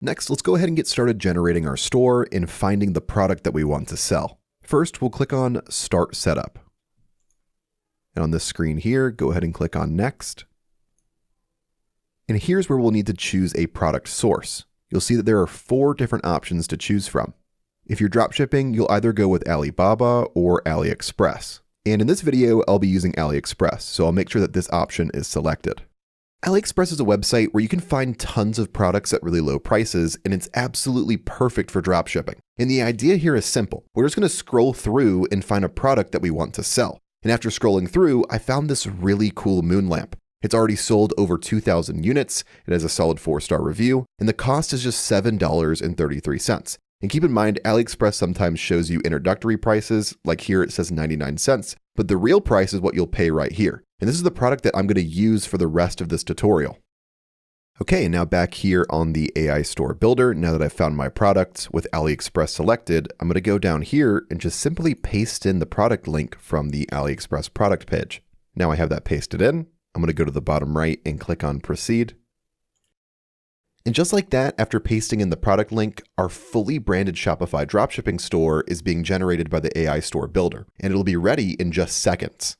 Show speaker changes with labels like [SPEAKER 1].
[SPEAKER 1] Next, let's go ahead and get started generating our store and finding the product that we want to sell. First, we'll click on Start Setup. And on this screen here, go ahead and click on Next. And here's where we'll need to choose a product source. You'll see that there are 4 different options to choose from. If you're dropshipping, you'll either go with Alibaba or AliExpress. And in this video, I'll be using AliExpress, so I'll make sure that this option is selected. AliExpress is a website where you can find tons of products at really low prices, and it's absolutely perfect for dropshipping. And the idea here is simple. We're just going to scroll through and find a product that we want to sell. And after scrolling through, I found this really cool moon lamp. It's already sold over 2,000 units, it has a solid 4-star review, and the cost is just $7.33. And keep in mind, AliExpress sometimes shows you introductory prices, like here it says 99 cents, but the real price is what you'll pay right here. And this is the product that I'm going to use for the rest of this tutorial. Okay, now back here on the AI Store Builder, now that I've found my product with AliExpress selected, I'm going to go down here and just simply paste in the product link from the AliExpress product page. Now I have that pasted in. I'm going to go to the bottom right and click on Proceed. And just like that, after pasting in the product link, our fully branded Shopify dropshipping store is being generated by the AI Store Builder, and it'll be ready in just seconds.